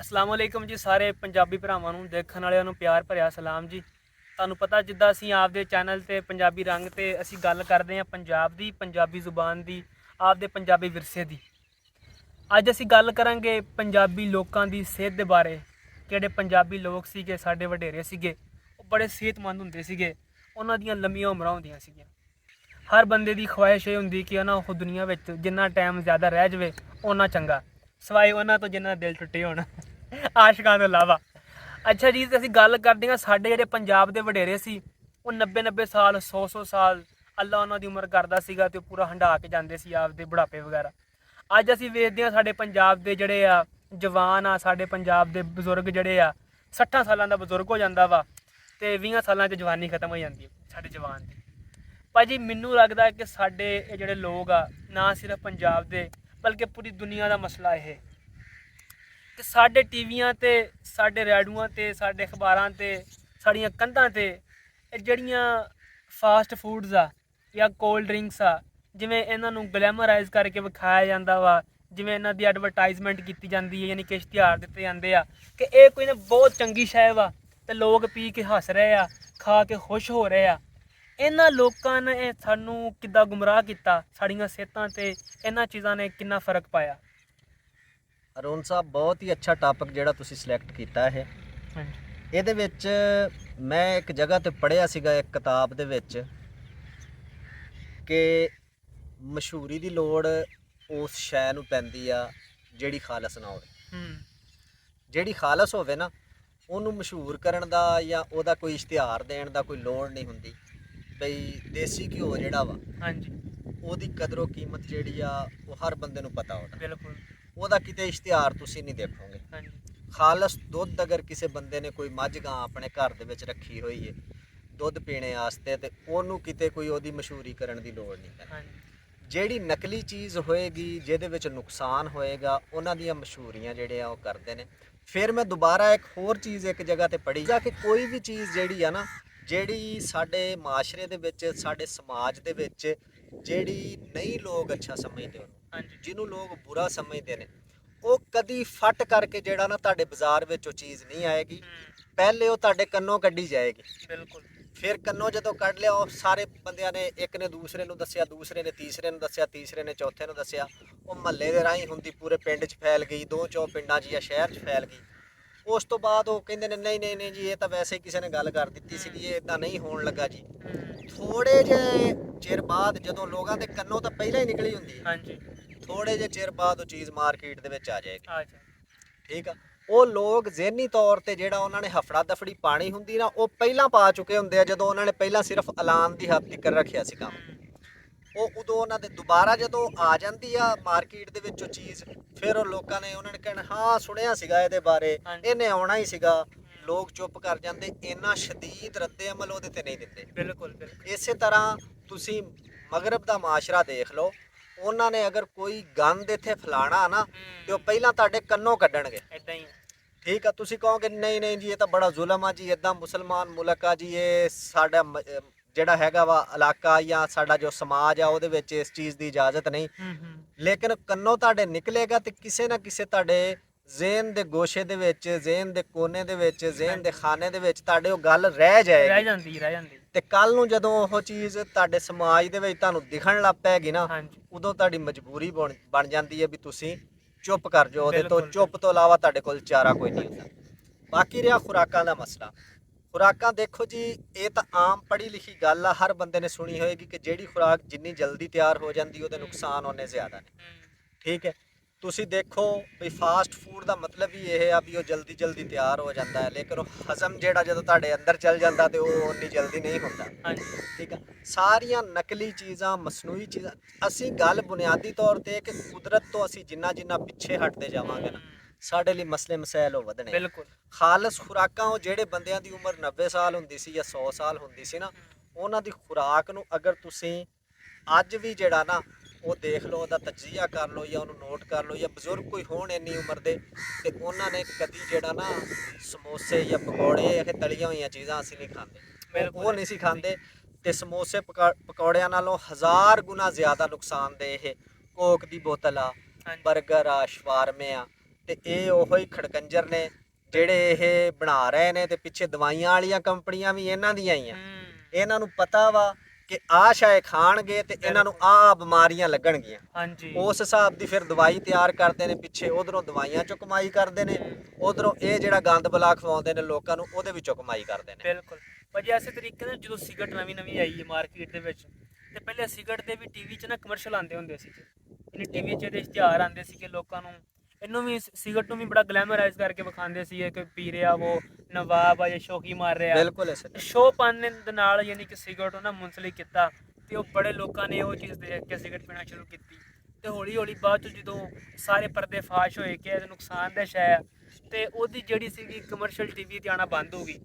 ਅਸਲਾਮ ਵਾਲੇਕੁਮ ਜੀ। ਸਾਰੇ ਪੰਜਾਬੀ ਭਰਾਵਾਂ ਨੂੰ, ਦੇਖਣ ਵਾਲਿਆਂ ਨੂੰ ਪਿਆਰ ਭਰਿਆ ਸਲਾਮ ਜੀ। ਤੁਹਾਨੂੰ ਪਤਾ ਜਿੱਦਾਂ ਅਸੀਂ ਆਪਦੇ ਚੈਨਲ ਤੇ ਪੰਜਾਬੀ ਰੰਗ ਤੇ ਅਸੀਂ ਗੱਲ ਕਰਦੇ ਹਾਂ ਪੰਜਾਬ ਦੀ, ਪੰਜਾਬੀ ਜ਼ੁਬਾਨ ਦੀ, ਆਪਦੇ ਪੰਜਾਬੀ ਵਿਰਸੇ ਦੀ। ਅੱਜ ਅਸੀਂ ਗੱਲ ਕਰਾਂਗੇ ਪੰਜਾਬੀ ਲੋਕਾਂ ਦੀ ਸਿਹਤ ਦੇ ਬਾਰੇ। ਜਿਹੜੇ ਪੰਜਾਬੀ ਲੋਕ ਸੀਗੇ, ਸਾਡੇ ਵਡੇਰੇ ਸੀਗੇ, ਉਹ ਬੜੇ ਸਿਹਤਮੰਦ ਹੁੰਦੇ ਸੀਗੇ। ਉਹਨਾਂ ਦੀਆਂ ਲੰਮੀਆਂ ਉਮਰਾਂ ਹੁੰਦੀਆਂ ਸੀਗੀਆਂ। ਹਰ ਬੰਦੇ ਦੀ ਖੁਆਇਸ਼ ਇਹ ਹੁੰਦੀ ਕਿ ਉਹ ਦੁਨੀਆ ਵਿੱਚ ਜਿੰਨਾ ਟਾਈਮ ਜ਼ਿਆਦਾ ਰਹਿ ਜਾਵੇ ਓਨਾ ਚੰਗਾ, ਸਵਾਏ ਉਹਨਾਂ ਤੋਂ ਜਿਨ੍ਹਾਂ ਦਾ ਦਿਲ ਟੁੱਟੇ ਹੋਣ ਆਸ਼ਕਾਂ ਤੋਂ ਇਲਾਵਾ। ਅੱਛਾ ਜੀ, ਤੇ ਅਸੀਂ ਗੱਲ ਕਰਦੇ ਹਾਂ ਸਾਡੇ ਜਿਹੜੇ ਪੰਜਾਬ ਦੇ ਵਡੇਰੇ ਸੀ, ਉਹ 90 ਸਾਲ, 100 ਸਾਲ ਅੱਲਾ ਉਹਨਾਂ ਦੀ ਉਮਰ ਕਰਦਾ ਸੀਗਾ ਅਤੇ ਉਹ ਪੂਰਾ ਹੰਢਾ ਕੇ ਜਾਂਦੇ ਸੀ ਆਪਦੇ ਬੁਢਾਪੇ ਵਗੈਰਾ। ਅੱਜ ਅਸੀਂ ਵੇਖਦੇ ਹਾਂ ਸਾਡੇ ਪੰਜਾਬ ਦੇ ਜਿਹੜੇ ਆ ਜਵਾਨ ਆ, ਸਾਡੇ ਪੰਜਾਬ ਦੇ ਬਜ਼ੁਰਗ ਜਿਹੜੇ ਆ 60 ਸਾਲਾਂ ਦਾ ਬਜ਼ੁਰਗ ਹੋ ਜਾਂਦਾ ਵਾ ਅਤੇ 20 ਸਾਲਾਂ 'ਚ ਜਵਾਨੀ ਖਤਮ ਹੋ ਜਾਂਦੀ ਹੈ ਸਾਡੇ ਜਵਾਨ ਦੀ। ਭਾਅ ਜੀ ਮੈਨੂੰ ਲੱਗਦਾ ਕਿ ਸਾਡੇ ਇਹ ਜਿਹੜੇ ਲੋਕ ਆ, ਨਾ ਸਿਰਫ ਪੰਜਾਬ ਦੇ ਬਲਕਿ ਪੂਰੀ ਦੁਨੀਆ ਦਾ ਮਸਲਾ ਇਹ ਕਿ ਸਾਡੇ ਟੀਵੀਆਂ 'ਤੇ, ਸਾਡੇ ਰੇਡੂਆਂ 'ਤੇ, ਸਾਡੇ ਅਖਬਾਰਾਂ 'ਤੇ, ਸਾਡੀਆਂ ਕੰਧਾਂ 'ਤੇ ਇਹ ਜਿਹੜੀਆਂ ਫਾਸਟ ਫੂਡਸ ਆ ਜਾਂ ਕੋਲਡ ਡਰਿੰਕਸ ਆ, ਜਿਵੇਂ ਇਹਨਾਂ ਨੂੰ ਗਲੈਮਰਾਈਜ਼ ਕਰਕੇ ਵਿਖਾਇਆ ਜਾਂਦਾ ਵਾ, ਜਿਵੇਂ ਇਹਨਾਂ ਦੀ ਐਡਵਰਟਾਈਜ਼ਮੈਂਟ ਕੀਤੀ ਜਾਂਦੀ ਹੈ, ਯਾਨੀ ਕਿ ਇਸ਼ਤਿਹਾਰ ਦਿੱਤੇ ਜਾਂਦੇ ਆ ਕਿ ਇਹ ਕੋਈ ਨਾ ਬਹੁਤ ਚੰਗੀ ਸ਼ੈ ਵਾ ਅਤੇ ਲੋਕ ਪੀ ਕੇ ਹੱਸ ਰਹੇ ਆ, ਖਾ ਕੇ ਖੁਸ਼ ਹੋ ਰਹੇ ਆ। ਇਹਨਾਂ ਲੋਕਾਂ ਨੇ ਸਾਨੂੰ ਕਿੱਦਾਂ ਗੁੰਮਰਾਹ ਕੀਤਾ, ਸਾਡੀਆਂ ਸਿਹਤਾਂ 'ਤੇ ਇਹਨਾਂ ਚੀਜ਼ਾਂ ਨੇ ਕਿੰਨਾ ਫ਼ਰਕ ਪਾਇਆ। ਅਰੁਣ ਸਾਹਿਬ, ਬਹੁਤ ਹੀ ਅੱਛਾ ਟਾਪਿਕ ਜਿਹੜਾ ਤੁਸੀਂ ਸਿਲੈਕਟ ਕੀਤਾ ਹੈ। ਇਹਦੇ ਵਿੱਚ ਮੈਂ ਇੱਕ ਜਗ੍ਹਾ ਤੇ ਪੜ੍ਹਿਆ ਸੀਗਾ, ਇੱਕ ਕਿਤਾਬ ਦੇ ਵਿੱਚ, ਕਿ ਮਸ਼ਹੂਰੀ ਦੀ ਲੋੜ ਉਸ ਸ਼ੈ ਨੂੰ ਪੈਂਦੀ ਆ ਜਿਹੜੀ ਖਾਲਸ ਨਾ ਹੋਵੇ। ਜਿਹੜੀ ਖਾਲਸ ਹੋਵੇ ਨਾ, ਉਹਨੂੰ ਮਸ਼ਹੂਰ ਕਰਨ ਦਾ ਜਾਂ ਉਹਦਾ ਕੋਈ ਇਸ਼ਤਿਹਾਰ ਦੇਣ ਦਾ ਕੋਈ ਲੋੜ ਨਹੀਂ ਹੁੰਦੀ। ਬਈ ਦੇਸੀ ਘਿਓ ਜਿਹੜਾ ਵਾ, ਹਾਂਜੀ, ਉਹਦੀ ਕਦਰੋ ਕੀਮਤ ਜਿਹੜੀ ਆ ਉਹ ਹਰ ਬੰਦੇ ਨੂੰ ਪਤਾ ਉਹਦਾ। ਬਿਲਕੁਲ। ਉਹਦਾ ਕਿਤੇ ਇਸ਼ਤਿਹਾਰ ਤੁਸੀਂ ਨਹੀਂ ਦੇਖੋਗੇ। ਹਾਂਜੀ, ਖਾਲਸ ਦੁੱਧ ਅਗਰ ਕਿਸੇ ਬੰਦੇ ਨੇ ਕੋਈ ਮੱਝ ਗਾਂ ਆਪਣੇ ਘਰ ਦੇ ਵਿੱਚ ਰੱਖੀ ਹੋਈ ਹੈ ਦੁੱਧ ਪੀਣੇ ਵਾਸਤੇ, ਤੇ ਉਹਨੂੰ ਕਿਤੇ ਕੋਈ ਉਹਦੀ ਮਸ਼ਹੂਰੀ ਕਰਨ ਦੀ ਲੋੜ ਨਹੀਂ ਹੈ। ਹਾਂਜੀ, ਜਿਹੜੀ ਨਕਲੀ ਚੀਜ਼ ਹੋਏਗੀ, ਜਿਹਦੇ ਵਿੱਚ ਨੁਕਸਾਨ ਹੋਏਗਾ, ਉਹਨਾਂ ਦੀਆਂ ਮਸ਼ਹੂਰੀਆਂ ਜਿਹੜੇ ਆ ਉਹ ਕਰਦੇ ਨੇ। ਫਿਰ ਮੈਂ ਦੁਬਾਰਾ ਇੱਕ ਹੋਰ ਚੀਜ਼ ਇੱਕ ਜਗ੍ਹਾ ਤੇ ਪੜ੍ਹੀ ਜਾ ਕਿ ਕੋਈ ਵੀ ਚੀਜ਼ ਜਿਹੜੀ ਆ ਨਾ, ਜਿਹੜੀ ਸਾਡੇ ਮਾਸ਼ਰੇ ਦੇ ਵਿੱਚ, ਸਾਡੇ ਸਮਾਜ ਦੇ ਵਿੱਚ ਜਿਹੜੀ ਨਹੀਂ ਲੋਕ ਅੱਛਾ ਸਮਝਦੇ ਉਹਨੂੰ, ਹਾਂਜੀ, ਜਿਹਨੂੰ ਲੋਕ ਬੁਰਾ ਸਮਝਦੇ ਨੇ, ਉਹ ਕਦੀ ਫਟ ਕਰਕੇ ਜਿਹੜਾ ਨਾ ਤੁਹਾਡੇ ਬਾਜ਼ਾਰ ਵਿੱਚ ਉਹ ਚੀਜ਼ ਨਹੀਂ ਆਏਗੀ। ਪਹਿਲੇ ਉਹ ਤੁਹਾਡੇ ਕੰਨੋਂ ਕੱਢੀ ਜਾਏਗੀ। ਬਿਲਕੁਲ। ਫਿਰ ਕੰਨੋਂ ਜਦੋਂ ਕੱਢ ਲਿਆ, ਉਹ ਸਾਰੇ ਬੰਦਿਆਂ ਨੇ, ਇੱਕ ਨੇ ਦੂਸਰੇ ਨੂੰ ਦੱਸਿਆ, ਦੂਸਰੇ ਨੇ ਤੀਸਰੇ ਨੂੰ ਦੱਸਿਆ, ਤੀਸਰੇ ਨੇ ਚੌਥੇ ਨੂੰ ਦੱਸਿਆ, ਉਹ ਮਹੱਲੇ ਦੇ ਰਾਹੀਂ ਹੁੰਦੀ ਪੂਰੇ ਪਿੰਡ 'ਚ ਫੈਲ ਗਈ, 2-4 ਪਿੰਡਾਂ 'ਚ ਜਾਂ ਸ਼ਹਿਰ 'ਚ ਫੈਲ ਗਈ। ਉਸ ਤੋਂ ਬਾਅਦ ਉਹ ਕਹਿੰਦੇ ਨੇ ਨਹੀਂ ਨਹੀਂ ਨਹੀਂ ਜੀ, ਇਹ ਤਾਂ ਵੈਸੇ ਹੀ ਕਿਸੇ ਨੇ ਗੱਲ ਕਰ ਦਿੱਤੀ ਸੀਗੀ, ਇਹ ਇੱਦਾਂ ਨਹੀਂ ਹੋਣ ਲੱਗਾ ਜੀ। ਥੋੜੇ ਜਿਹੇ ਚਿਰ ਬਾਅਦ, ਜਦੋਂ ਲੋਕਾਂ ਦੇ ਕੰਨੋਂ ਤਾਂ ਪਹਿਲਾਂ ਹੀ ਨਿਕਲੀ ਹੁੰਦੀ ਹੈ, ਹਾਂਜੀ, ਥੋੜੇ ਜਿਹੇ ਚਿਰ ਬਾਅਦ ਉਹ ਚੀਜ਼ ਮਾਰਕੀਟ ਦੇ ਵਿੱਚ ਆ ਜਾਏਗੀ। ਅੱਛਾ, ਠੀਕ ਆ। ਉਹ ਲੋਕ ਜ਼ਿਹਨੀ ਤੌਰ ਤੇ ਜਿਹੜਾ ਉਹਨਾਂ ਨੇ ਹਫੜਾ ਦਫੜੀ ਪਾਣੀ ਹੁੰਦੀ ਨਾ, ਉਹ ਪਹਿਲਾਂ ਪਾ ਚੁੱਕੇ ਹੁੰਦੇ ਆ, ਜਦੋਂ ਉਹਨਾਂ ਨੇ ਪਹਿਲਾਂ ਸਿਰਫ ਐਲਾਨ ਦੀ ਹੱਦ ਤੱਕ ਰੱਖਿਆ ਸੀ ਕੰਮ। ਉਹ ਉਦੋਂ ਉਹਨਾਂ ਦੇ ਦੁਬਾਰਾ ਜਦੋਂ ਆ ਜਾਂਦੀ ਆ ਮਾਰਕੀਟ ਦੇ ਵਿੱਚ ਉਹ ਚੀਜ਼, ਫਿਰ ਉਹ ਲੋਕਾਂ ਨੇ, ਉਹਨਾਂ ਨੇ ਕਹਿਣਾ ਹਾਂ ਸੁਣਿਆ ਸੀਗਾ ਇਹਦੇ ਬਾਰੇ, ਇਹਨੇ ਆਉਣਾ ਹੀ ਸੀਗਾ। ਲੋਕ ਚੁੱਪ ਕਰ ਜਾਂਦੇ। ਇੰਨਾ ਸ਼ਦੀਦ ਰੱਦੇ ਅਮਲ ਉਹਦੇ ਤੇ ਨਹੀਂ ਦਿੰਦੇ। ਬਿਲਕੁਲ, ਬਿਲਕੁਲ। ਇਸੇ ਤਰ੍ਹਾਂ ਤੁਸੀਂ ਮਗਰਬ ਦਾ ਮਾਸ਼ਰਾ ਦੇਖ ਲਓ, ਉਹਨਾਂ ਨੇ ਅਗਰ ਕੋਈ ਗੰਦ ਇੱਥੇ ਫੈਲਾਣਾ ਨਾ, ਤੇ ਉਹ ਪਹਿਲਾਂ ਤੁਹਾਡੇ ਕੰਨੋਂ ਕੱਢਣਗੇ। ਏਦਾਂ ਹੀ। ਠੀਕ ਆ। ਤੁਸੀਂ ਕਹੋਗੇ ਨਹੀਂ ਨਹੀਂ ਜੀ, ਇਹ ਤਾਂ ਬੜਾ ਜ਼ੁਲਮ ਆ ਜੀ, ਇੱਦਾਂ ਮੁਸਲਮਾਨ ਮੁਲਕ ਆ ਜੀ, ਇਹ ਸਾਡਾ ਜਿਹੜਾ ਹੈਗਾ ਵਾ ਇਲਾਕਾ ਜਾਂ ਸਾਡਾ ਜੋ ਸਮਾਜ ਆ, ਉਹਦੇ ਵਿੱਚ ਇਸ ਚੀਜ਼ ਦੀ ਇਜਾਜ਼ਤ ਨਹੀਂ। ਲੇਕਿਨ ਕੰਨੋਂ ਤੁਹਾਡੇ ਨਿਕਲੇਗਾ ਤੇ ਕਿਸੇ ਨਾ ਕਿਸੇ ਤੁਹਾਡੇ ਜ਼ੇਨ ਦੇ ਗੋਸ਼ੇ ਦੇ ਵਿੱਚ, ਜ਼ੇਨ ਦੇ ਕੋਨੇ ਦੇ ਵਿੱਚ, ਜ਼ੇਨ ਦੇ ਖਾਨੇ ਦੇ ਵਿੱਚ ਤੁਹਾਡੇ ਉਹ ਗੱਲ ਰਹਿ ਜਾਏਗੀ। ਰਹਿ ਜਾਂਦੀ। ਤੇ ਕੱਲ ਨੂੰ ਜਦੋਂ ਉਹ ਚੀਜ਼ ਤੁਹਾਡੇ ਸਮਾਜ ਦੇ ਵਿੱਚ ਤੁਹਾਨੂੰ ਦਿਖਣ ਲੱਗ ਪੈਗੀ ਨਾ, ਉਦੋਂ ਤੁਹਾਡੀ ਮਜਬੂਰੀ ਬਣ ਜਾਂਦੀ ਹੈ ਵੀ ਤੁਸੀਂ ਚੁੱਪ ਕਰ ਜਾਓ। ਉਹਦੇ ਤੋਂ ਚੁੱਪ ਤੋਂ ਇਲਾਵਾ ਤੁਹਾਡੇ ਕੋਲ ਚਾਰਾ ਕੋਈ ਨਹੀਂ ਹੁੰਦਾ। ਬਾਕੀ ਰਿਹਾ ਖੁਰਾਕਾਂ ਦਾ ਮਸਲਾ। ਖੁਰਾਕਾਂ ਦੇਖੋ ਜੀ, ਇਹ ਤਾਂ ਆਮ ਪੜ੍ਹੀ ਲਿਖੀ ਗੱਲ ਆ, ਹਰ ਬੰਦੇ ਨੇ ਸੁਣੀ ਹੋਏਗੀ ਕਿ ਜਿਹੜੀ ਖੁਰਾਕ ਜਿੰਨੀ ਜਲਦੀ ਤਿਆਰ ਹੋ ਜਾਂਦੀ, ਉਹਦੇ ਨੁਕਸਾਨ ਉਹਨੇ ਜ਼ਿਆਦਾ ਨੇ। ਠੀਕ ਹੈ। ਤੁਸੀਂ ਦੇਖੋ ਵੀ ਫਾਸਟ ਫੂਡ ਦਾ ਮਤਲਬ ਹੀ ਇਹ ਆ ਵੀ ਉਹ ਜਲਦੀ ਜਲਦੀ ਤਿਆਰ ਹੋ ਜਾਂਦਾ ਹੈ, ਲੇਕਿਨ ਉਹ ਹਜ਼ਮ ਜਿਹੜਾ ਜਦੋਂ ਤੁਹਾਡੇ ਅੰਦਰ ਚੱਲ ਜਾਂਦਾ ਤੇ ਉਹ ਉਨੀ ਜਲਦੀ ਨਹੀਂ ਹੁੰਦਾ। ਠੀਕ ਆ। ਸਾਰੀਆਂ ਨਕਲੀ ਚੀਜ਼ਾਂ, ਮਸਨੂਈ ਚੀਜ਼ਾਂ। ਅਸੀਂ ਗੱਲ ਬੁਨਿਆਦੀ ਤੌਰ ਤੇ ਕਿ ਕੁਦਰਤ ਤੋਂ ਅਸੀਂ ਜਿੰਨਾ ਜਿੰਨਾ ਪਿੱਛੇ ਹਟਦੇ ਜਾਵਾਂਗੇ ਨਾ, ਸਾਡੇ ਲਈ ਮਸਲੇ ਮਸਾਇਲ ਉਹ ਵਧਣੇ। ਬਿਲਕੁਲ। ਖਾਲਸ ਖੁਰਾਕਾਂ, ਉਹ ਜਿਹੜੇ ਬੰਦਿਆਂ ਦੀ ਉਮਰ 90 ਸਾਲ ਹੁੰਦੀ ਸੀ ਜਾਂ 100 ਸਾਲ ਹੁੰਦੀ ਸੀ ਨਾ, ਉਹਨਾਂ ਦੀ ਖੁਰਾਕ ਨੂੰ ਅਗਰ ਤੁਸੀਂ ਅੱਜ ਵੀ ਜਿਹੜਾ ਨਾ ਉਹ ਦੇਖ ਲਓ, ਉਹਦਾ ਤਜਜ਼ੀਆ ਕਰ ਲਓ ਜਾਂ ਉਹਨੂੰ ਨੋਟ ਕਰ ਲਓ, ਜਾਂ ਬਜ਼ੁਰਗ ਕੋਈ ਹੋਣ ਇੰਨੀ ਉਮਰ ਦੇ, ਤੇ ਉਹਨਾਂ ਨੇ ਕਦੀ ਜਿਹੜਾ ਨਾ ਸਮੋਸੇ ਜਾਂ ਪਕੌੜੇ, ਇਹ ਤਲੀਆਂ ਹੋਈਆਂ ਚੀਜ਼ਾਂ ਅਸੀਂ ਨਹੀਂ ਖਾਂਦੇ, ਉਹ ਨਹੀਂ ਸੀ ਖਾਂਦੇ। ਤੇ ਸਮੋਸੇ ਪਕੌੜਿਆਂ ਨਾਲੋਂ 1000 ਗੁਣਾ ਜ਼ਿਆਦਾ ਨੁਕਸਾਨਦੇਹ ਇਹ ਕੋਕ ਦੀ ਬੋਤਲ ਆ, ਬਰਗਰ ਆ, ਸ਼ਵਾਰਮੇ ਆ, ਤੇ ਇਹ ਉਹੋ ਹੀ ਖੜਕੰਜਰ ਨੇ ਜਿਹੜੇ ਇਹ ਬਣਾ ਰਹੇ ਨੇ, ਤੇ ਪਿੱਛੇ ਦਵਾਈਆਂ ਵਾਲੀਆਂ ਕੰਪਨੀਆਂ ਵੀ ਇਹਨਾਂ ਦੀਆਂ ਹੀ ਆ। ਇਹਨਾਂ ਨੂੰ ਪਤਾ ਵਾ ਕਿ ਆਹ ਸ਼ਾਇ ਖਾਣਗੇ ਤੇ ਇਹਨਾਂ ਨੂੰ ਆਹ ਬਿਮਾਰੀਆਂ ਲੱਗਣਗੀਆਂ। ਹਾਂਜੀ, ਉਸ ਹਿਸਾਬ ਦੀ ਫਿਰ ਦਵਾਈ ਤਿਆਰ ਕਰਦੇ ਨੇ, ਪਿੱਛੇ ਉਧਰੋਂ ਦਵਾਈਆਂ ਚੋਂ ਕਮਾਈ ਕਰਦੇ ਨੇ, ਉਧਰੋਂ ਇਹ ਜਿਹੜਾ ਗੰਦ ਬਲਾ ਖਵਾਉਂਦੇ ਨੇ ਲੋਕਾਂ ਨੂੰ ਉਹਦੇ ਵਿੱਚੋਂ ਕਮਾਈ ਕਰਦੇ ਨੇ। ਬਿਲਕੁਲ ਭਾਜੀ। ਐਸੇ ਤਰੀਕੇ ਨਾਲ ਜਦੋਂ ਸਿਗਰਟ ਨਵੀਂ ਆਈ ਹੈ ਮਾਰਕੀਟ ਦੇ ਵਿੱਚ, ਤੇ ਪਹਿਲੇ ਸਿਗਰਟ ਦੇ ਵੀ ਟੀਵੀ 'ਚ ਨਾ ਕਮਰਸ਼ੀਅਲ ਆਉਂਦੇ ਹੁੰਦੇ ਸੀ, ਇਹਨੇ ਟੀਵੀ 'ਚ ਇਹਦੇ ਇਸ਼ਤਿਹਾਰ ਆਉਂਦੇ ਸੀ ਕਿ ਲੋਕਾਂ ਨੂੰ ਇਹਨੂੰ ਵੀ ਸਿਗਰਟ ਨੂੰ ਵੀ ਬੜਾ ਗਲੈਮਰਾਈਜ਼ ਕਰਕੇ ਵਿਖਾਉਂਦੇ ਸੀ ਕਿ ਪੀ ਰਿਹਾ ਉਹ ਨਵਾਬ ਆ ਜਾਂ ਸ਼ੌਕੀ ਮਾਰ ਰਿਹਾ। ਬਿਲਕੁਲ ਇਸੇ ਸ਼ੋਅ ਪਾਉਣ ਦੇ ਨਾਲ ਯਾਨੀ ਕਿ ਸਿਗਰਟ ਉਹਨਾਂ ਮੁੰਸਲਿਕ ਕੀਤਾ, ਤੇ ਉਹ ਬੜੇ ਲੋਕਾਂ ਨੇ ਉਹ ਚੀਜ਼ ਦੇਖ ਕੇ ਸਿਗਰਟ ਪੀਣਾ ਸ਼ੁਰੂ ਕੀਤੀ। ਤੇ ਹੌਲੀ ਹੌਲੀ ਬਾਅਦ 'ਚ ਜਦੋਂ ਸਾਰੇ ਪਰਦੇ ਫਾਸ਼ ਹੋਏ ਕਿ ਇਹ ਨੁਕਸਾਨਦੇਹ ਹੈ, ਤੇ ਉਹਦੀ ਜਿਹੜੀ ਸੀਗੀ ਕਮਰਸ਼ੀਅਲ ਟੀਵੀ ਤੇ ਆਉਣਾ ਬੰਦ ਹੋ ਗਈ।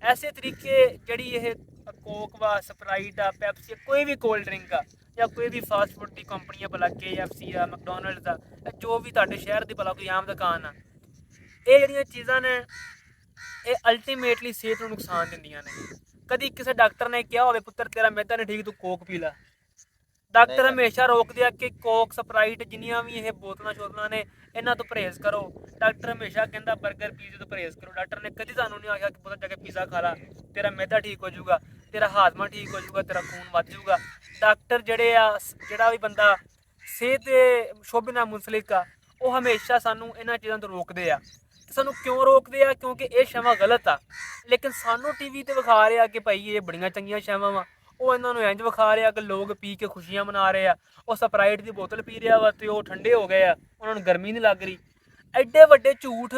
ਐਸੇ ਤਰੀਕੇ ਜਿਹੜੀ ਇਹ ਕੋਕ ਵਾ, ਸਪਰਾਈਟ ਆ, ਪੈਪਸੀ, ਕੋਈ ਵੀ ਕੋਲਡ ਡਰਿੰਕ ਆ, ਜਾਂ ਕੋਈ ਵੀ ਫਾਸਟ ਫੂਡ ਦੀ ਕੰਪਨੀ ਆ, ਭਲਾ KFC ਆ, ਮੈਕਡੋਨਲਡਸ ਆ, ਜੋ ਵੀ ਤੁਹਾਡੇ ਸ਼ਹਿਰ ਦੀ ਭਲਾ ਕੋਈ ਆਮ ਦੁਕਾਨ ਆ, ਇਹ ਜਿਹੜੀਆਂ ਚੀਜ਼ਾਂ ਨੇ ਇਹ ਅਲਟੀਮੇਟਲੀ ਸਿਹਤ ਨੂੰ ਨੁਕਸਾਨ ਦਿੰਦੀਆਂ ਨੇ। ਕਦੀ ਕਿਸੇ ਡਾਕਟਰ ਨੇ ਕਿਹਾ ਹੋਵੇ ਪੁੱਤਰ ਤੇਰਾ ਮੈਦਾ ਨਹੀਂ ਠੀਕ, ਤੂੰ ਕੋਕ ਪੀ ਲੈ, ਡਾਕਟਰ ਹਮੇਸ਼ਾ ਰੋਕਦੇ ਆ ਕਿ ਕੋਕ, ਸਪਰਾਈਟ, ਜਿੰਨੀਆਂ ਵੀ ਇਹ ਬੋਤਲਾਂ ਸ਼ੋਤਲਾਂ ਨੇ ਇਹਨਾਂ ਤੋਂ ਪਰਹੇਜ਼ ਕਰੋ। ਡਾਕਟਰ ਹਮੇਸ਼ਾ ਕਹਿੰਦਾ 버ਗਰ, ਪੀਜ਼ੇ ਤੋਂ ਪਰਹੇਜ਼ ਕਰੋ। ਡਾਕਟਰ ਨੇ ਕਦੀ ਤੁਹਾਨੂੰ ਨਹੀਂ ਆਖਿਆ ਕਿ ਪੁੱਤਰ ਜਾ ਕੇ ਪੀਜ਼ਾ ਖਾ ਲਾ, ਤੇਰਾ ਮੈਦਾ ਠੀਕ ਹੋ ਜਾਊਗਾ, ਤੇਰਾ ਹਾਜ਼ਮਾ ਠੀਕ ਹੋ ਜਾਊਗਾ, ਤੇਰਾ ਖੂਨ ਵੱਧ ਜਾਊਗਾ। ਡਾਕਟਰ ਜਿਹੜੇ ਆ, ਜਿਹੜਾ ਵੀ ਬੰਦਾ ਸਿਹਤ ਦੇ ਸ਼ੋਭੇ ਨਾਲ ਮੁੰਸਲਿਕ ਆ, ਉਹ ਹਮੇਸ਼ਾ ਸਾਨੂੰ ਇਹਨਾਂ ਚੀਜ਼ਾਂ ਤੋਂ ਰੋਕਦੇ ਆ। ਸਾਨੂੰ ਕਿਉਂ ਰੋਕਦੇ ਆ? ਕਿਉਂਕਿ ਇਹ ਸ਼ੈਵਾਂ ਗਲਤ ਆ। ਲੇਕਿਨ ਸਾਨੂੰ ਟੀਵੀ ਤੇ ਵਿਖਾ ਰਿਹਾ ਕਿ ਭਾਈ ਇਹ ਬੜੀਆਂ ਚੰਗੀਆਂ ਸ਼ੈਵਾਂ ਵਾ, ਉਹ ਇਹਨਾਂ ਨੂੰ ਇੰਝ ਵਿਖਾ ਰਿਹਾ ਕਿ ਲੋਕ ਪੀ ਕੇ ਖੁਸ਼ੀਆਂ ਮਨਾ ਰਹੇ ਆ। ਉਹ ਸਪਰਾਈਟ ਦੀ ਬੋਤਲ ਪੀ ਰਿਹਾ ਵਾ ਤੇ ਉਹ ਠੰਡੇ ਹੋ ਗਏ ਆ, ਉਹਨਾਂ ਨੂੰ ਗਰਮੀ ਨਹੀਂ ਲੱਗ ਰਹੀ। ਐਡੇ ਵੱਡੇ ਝੂਠ।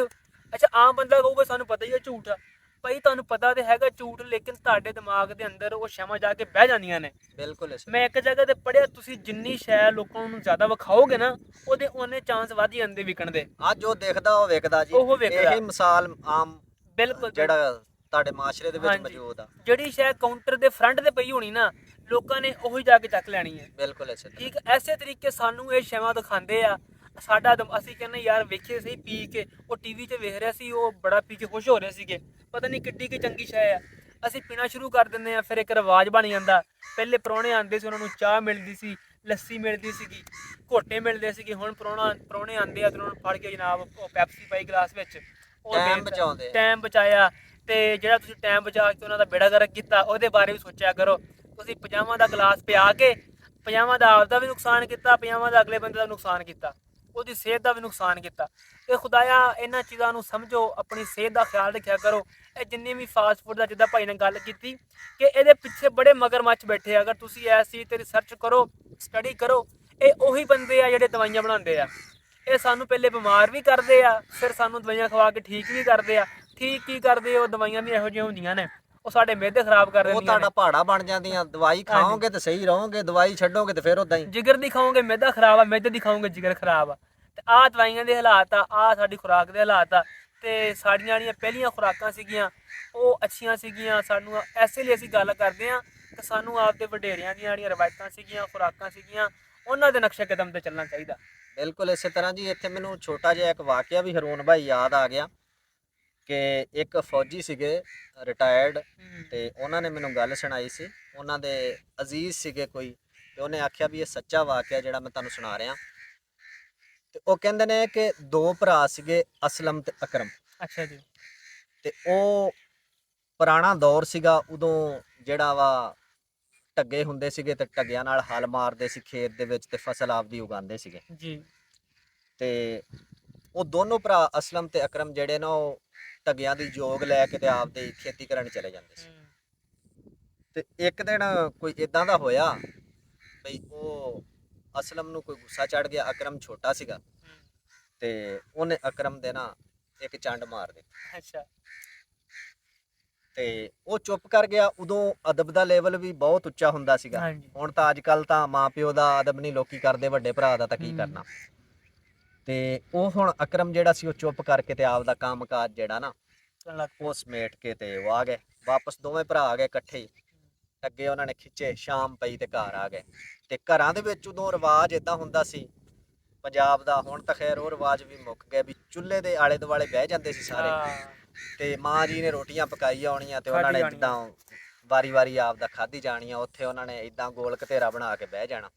ਅੱਛਾ, ਆਮ ਬੰਦਾ ਕਹੂਗਾ ਸਾਨੂੰ ਪਤਾ ਹੀ ਹੈ ਝੂਠ ਆ। ਭਾਈ ਤੁਹਾਨੂੰ ਪਤਾ ਤੇ ਹੈਗਾ ਝੂਠ, ਲੇਕਿਨ ਤੁਹਾਡੇ ਦਿਮਾਗ ਦੇ ਅੰਦਰ ਉਹ ਸ਼ੈਵਾਂ ਜਾ ਕੇ ਬਹਿ ਜਾਂਦੀਆਂ ਨੇ। ਬਿਲਕੁਲ ਮੈਂ ਇੱਕ ਜਗ੍ਹਾ ਤੇ ਪੜ੍ਹਿਆ, ਤੁਸੀਂ ਜਿੰਨੀ ਸ਼ੈ ਲੋਕਾਂ ਨੂੰ ਜ਼ਿਆਦਾ ਵਿਖਾਓਗੇ ਨਾ, ਉਹਦੇ ਉਹਨੇ ਚਾਂਸ ਵੱਧ ਜਾਂਦੇ ਵਿਕਣ ਦੇ। ਅੱਜ ਉਹ ਦੇਖਦਾ ਉਹ ਵਿਕਦਾ ਜੀ। ਉਹ ਵਿਕਦਾ। ਇਹੀ ਮਿਸਾਲ ਆਮ ਬਿਲਕੁਲ ਜਿਹੜਾ ਤੁਹਾਡੇ ਮਾਸ਼ਰੇ ਦੇ ਵਿੱਚ ਮੌਜੂਦ ਆ। ਜਿਹੜੀ ਸ਼ੈ ਕਾਊਂਟਰ ਦੇ ਫਰੰਟ ਤੇ ਪਈ ਹੋਣੀ ਨਾ, ਲੋਕਾਂ ਨੇ ਉਹੀ ਜਾ ਕੇ ਚੱਕ ਲੈਣੀ ਹੈ। ਬਿਲਕੁਲ ਇਸੇ ਠੀਕ। ਐਸੇ ਤਰੀਕੇ ਸਾਨੂੰ ਇਹ ਸ਼ੈਵਾਂ ਦਿਖਾਉਂਦੇ ਆ। ਸਾਡਾ ਅਸੀਂ ਕਹਿੰਦੇ ਯਾਰ ਵੇਖੇ ਸਹੀ ਪੀ ਕੇ, ਉਹ ਟੀਵੀ 'ਤੇ ਵੇਖ ਰਿਹਾ ਸੀ, ਉਹ ਬੜਾ ਪੀ ਕੇ ਖੁਸ਼ ਹੋ ਰਹੇ ਸੀਗੇ, ਪਤਾ ਨਹੀਂ ਕਿੱਡੀ ਕੀ ਚੰਗੀ ਸ਼ੈ ਆ। ਅਸੀਂ ਪੀਣਾ ਸ਼ੁਰੂ ਕਰ ਦਿੰਦੇ ਆ, ਫਿਰ ਇੱਕ ਰਿਵਾਜ ਬਣ ਜਾਂਦਾ। ਪਹਿਲੇ ਪ੍ਰਾਹੁਣੇ ਆਉਂਦੇ ਸੀ, ਉਹਨਾਂ ਨੂੰ ਚਾਹ ਮਿਲਦੀ ਸੀ, ਲੱਸੀ ਮਿਲਦੀ ਸੀਗੀ, ਘੋਟੇ ਮਿਲਦੇ ਸੀਗੇ। ਹੁਣ ਪ੍ਰਾਹੁਣੇ ਆਉਂਦੇ ਆ ਤੇ ਉਹਨਾਂ ਨੂੰ ਫੜ ਕੇ ਜਨਾਬ ਉਹ ਪੈਪਸੀ ਪਾਈ ਗਲਾਸ ਵਿੱਚ, ਉਹ ਟਾਈਮ ਬਚਾਇਆ। ਤੇ ਜਿਹੜਾ ਤੁਸੀਂ ਟਾਈਮ ਬਚਾ ਕੇ ਉਹਨਾਂ ਦਾ ਬੇੜਾ ਗਰਕ ਕੀਤਾ, ਉਹਦੇ ਬਾਰੇ ਵੀ ਸੋਚਿਆ ਕਰੋ। ਤੁਸੀਂ 50 ਦਾ ਗਲਾਸ ਪਿਆ ਕੇ 50 ਦਾ ਆਪਦਾ ਵੀ ਨੁਕਸਾਨ ਕੀਤਾ, 50 ਦਾ ਅਗਲੇ ਬੰਦੇ ਦਾ ਨੁਕਸਾਨ ਕੀਤਾ, ਉਹਦੀ ਸਿਹਤ ਦਾ ਵੀ ਨੁਕਸਾਨ ਕੀਤਾ। ਤੇ ਖੁਦਾਇਆ ਇਹਨਾਂ ਚੀਜ਼ਾਂ ਨੂੰ ਸਮਝੋ, ਆਪਣੀ ਸਿਹਤ ਦਾ ਖਿਆਲ ਰੱਖਿਆ ਕਰੋ। ਇਹ ਜਿੰਨੇ ਵੀ ਫਾਸਟ ਫੂਡ ਦਾ, ਜਿੱਦਾਂ ਭਾਈ ਨੇ ਗੱਲ ਕੀਤੀ ਕਿ ਇਹਦੇ ਪਿੱਛੇ ਬੜੇ ਮਗਰਮੱਛ ਬੈਠੇ ਆ। ਅਗਰ ਤੁਸੀਂ ਐਸੀ ਤੇ ਰਿਸਰਚ ਕਰੋ, ਸਟੱਡੀ ਕਰੋ, ਇਹ ਉਹੀ ਬੰਦੇ ਆ ਜਿਹੜੇ ਦਵਾਈਆਂ ਬਣਾਉਂਦੇ ਆ। ਇਹ ਸਾਨੂੰ ਪਹਿਲੇ ਬਿਮਾਰ ਵੀ ਕਰਦੇ ਆ, ਫਿਰ ਸਾਨੂੰ ਦਵਾਈਆਂ ਖਵਾ ਕੇ ਠੀਕ ਵੀ ਕਰਦੇ ਆ। ਠੀਕ ਕੀ ਕਰਦੇ? ਉਹ ਦਵਾਈਆਂ ਵੀ ਇਹੋ ਜਿਹੀਆਂ ਹੁੰਦੀਆਂ ਨੇ, ਉਹ ਸਾਡੇ ਮਿਹਦੇ ਖਰਾਬ ਕਰ ਦਿੰਦੀਆਂ ਨੇ। ਉਹ ਤੁਹਾਡਾ ਪਹਾੜਾ ਬਣ ਜਾਂਦੀਆਂ। ਦਵਾਈ ਖਾਓਗੇ ਤੇ ਸਹੀ ਰਹੋਗੇ, ਦਵਾਈ ਛੱਡੋਗੇ ਤੇ ਫਿਰ ਉਦਾਂ ਹੀ। ਜਿਗਰ ਦੀ ਖਾਓਗੇ ਮਿਹਦਾ ਖਰਾਬ ਆ, ਮਿਹਦੇ ਦੀ ਖਾਓਗੇ ਜਿਗਰ ਖਰਾਬ ਆ। ਤੇ ਆਹ ਦਵਾਈਆਂ ਦੇ ਹਾਲਾਤ ਆ, ਆਹ ਸਾਡੀ ਖੁਰਾਕ ਦੇ ਹਾਲਾਤ ਆ। ਤੇ ਸਾਡੀਆਂ ਜਿਹੜੀਆਂ ਪਹਿਲੀਆਂ ਖੁਰਾਕਾਂ ਸੀਗੀਆਂ ਉਹ ਅੱਛੀਆਂ ਸੀਗੀਆਂ। ਸਾਨੂੰ ਐਸੇ ਲਈ ਅਸੀਂ ਗੱਲ ਕਰਦੇ ਹਾਂ ਕਿ ਸਾਨੂੰ ਆਪਦੇ ਵਡੇਰਿਆਂ ਦੀਆਂ ਜਿਹੜੀਆਂ ਰਵਾਇਤਾਂ ਸੀਗੀਆਂ, ਖੁਰਾਕਾਂ ਸੀਗੀਆਂ, ਉਹਨਾਂ ਦੇ ਨਕਸ਼ੇ ਕਦਮ ਤੇ ਚੱਲਣਾ ਚਾਹੀਦਾ। ਬਿਲਕੁਲ ਇਸੇ ਤਰ੍ਹਾਂ ਜੀ। ਇੱਥੇ ਮੈਨੂੰ ਛੋਟਾ ਜਿਹਾ ਇੱਕ ਵਾਕਿਆ ਵੀ ਹਰੂਨ ਭਾਈ ਯਾਦ ਆ ਗਿਆ ਕਿ ਇੱਕ ਫੌਜੀ ਸੀਗੇ ਰਿਟਾਇਰਡ, ਤੇ ਉਹਨਾਂ ਨੇ ਮੈਨੂੰ ਗੱਲ ਸੁਣਾਈ ਸੀ। ਉਹਨਾਂ ਦੇ ਅਜ਼ੀਜ਼ ਸੀਗੇ ਕੋਈ, ਤੇ ਉਹਨੇ ਆਖਿਆ ਵੀ ਇਹ ਸੱਚਾ ਵਾਕਿਆ ਜਿਹੜਾ ਮੈਂ ਤੁਹਾਨੂੰ ਸੁਣਾ ਰਿਹਾ। ਤੇ ਉਹ ਕਹਿੰਦੇ ਨੇ ਕਿ ਦੋ ਭਰਾ ਸੀਗੇ, ਅਸਲਮ ਤੇ ਅਕਰਮ। ਅੱਛਾ ਜੀ। ਤੇ ਉਹ ਪੁਰਾਣਾ ਦੌਰ ਸੀਗਾ, ਉਦੋਂ ਜਿਹੜਾ ਵਾ ਢੱਗੇ ਹੁੰਦੇ ਸੀਗੇ ਤੇ ਢੱਗਿਆਂ ਨਾਲ ਹਲ ਮਾਰਦੇ ਸੀ ਖੇਤ ਦੇ ਵਿੱਚ, ਤੇ ਫਸਲ ਆਪਦੀ ਉਗਾਉਂਦੇ ਸੀਗੇ ਜੀ। ਤੇ ਉਹ ਦੋਨੋਂ ਭਰਾ ਅਸਲਮ ਤੇ ਅਕਰਮ ਜਿਹੜੇ ਨਾ, ਉਹ ਢੱਗਿਆਂ ਦੀ ਜੋਗ ਲੈ ਕੇ ਤੇ ਆਪਦੀ ਖੇਤੀ ਕਰਨ ਚਲੇ ਜਾਂਦੇ ਸੀ। ਤੇ ਇੱਕ ਦਿਨ ਕੋਈ ਇਦਾਂ ਦਾ ਹੋਇਆ ਬਈ ਉਹ ਅਸਲਮ ਨੂੰ ਕੋਈ ਗੁੱਸਾ ਚੜ ਗਿਆ। ਅਕਰਮ ਛੋਟਾ ਸੀਗਾ ਤੇ ਉਹਨੇ ਅਕਰਮ ਦੇ ਨਾ ਇੱਕ ਚੰਡ ਮਾਰ ਦਿੱਤੀ। ਅੱਛਾ। ਤੇ ਉਹ ਚੁੱਪ ਕਰ ਗਿਆ। ਉਦੋਂ ਅਦਬ ਦਾ ਲੈਵਲ ਵੀ ਬਹੁਤ ਉੱਚਾ ਹੁੰਦਾ ਸੀਗਾ। ਹੁਣ ਤਾਂ ਅੱਜ ਕੱਲ ਤਾਂ ਮਾਂ ਪਿਓ ਦਾ ਅਦਬ ਨਹੀਂ ਲੋਕੀ ਕਰਦੇ, ਵੱਡੇ ਭਰਾ ਦਾ ਤਾਂ ਕੀ ਕਰਨਾ। ਤੇ ਉਹ ਹੁਣ ਅਕਰਮ ਜਿਹੜਾ ਸੀ, ਉਹ ਚੁੱਪ ਕਰਕੇ ਤੇ ਆਪਦਾ ਕੰਮ ਕਾਜ ਜਿਹੜਾ ਨਾ ਉਹ ਸਮੇਟ ਕੇ ਤੇ ਉਹ ਆ ਗਏ ਵਾਪਸ। ਦੋਵੇਂ ਭਰਾ ਆ ਗਏ ਇਕੱਠੇ, ਅੱਗੇ ਉਹਨਾਂ ਨੇ ਖਿੱਚੇ, ਸ਼ਾਮ ਪਈ ਤੇ ਘਰ ਆ ਗਏ। ਤੇ ਘਰਾਂ ਦੇ ਵਿੱਚ ਉਦੋਂ ਰਿਵਾਜ ਇਦਾਂ ਹੁੰਦਾ ਸੀ ਪੰਜਾਬ ਦਾ, ਹੁਣ ਤਾਂ ਖੈਰ ਉਹ ਰਿਵਾਜ ਵੀ ਮੁੱਕ ਗਏ, ਵੀ ਚੁੱਲ੍ਹੇ ਦੇ ਆਲੇ ਦੁਆਲੇ ਬਹਿ ਜਾਂਦੇ ਸੀ ਸਾਰੇ। ਤੇ ਮਾਂ ਜੀ ਨੇ ਰੋਟੀਆਂ ਪਕਾਈ ਆਉਣੀਆਂ ਤੇ ਉਹਨਾਂ ਨੇ ਜਿੱਦਾਂ ਵਾਰੀ ਆਪਦਾ ਖਾਧੀ ਜਾਣੀਆਂ। ਉੱਥੇ ਉਹਨਾਂ ਨੇ ਇਦਾਂ ਗੋਲ ਘਤੇਰਾ ਬਣਾ ਕੇ ਬਹਿ ਜਾਣਾ।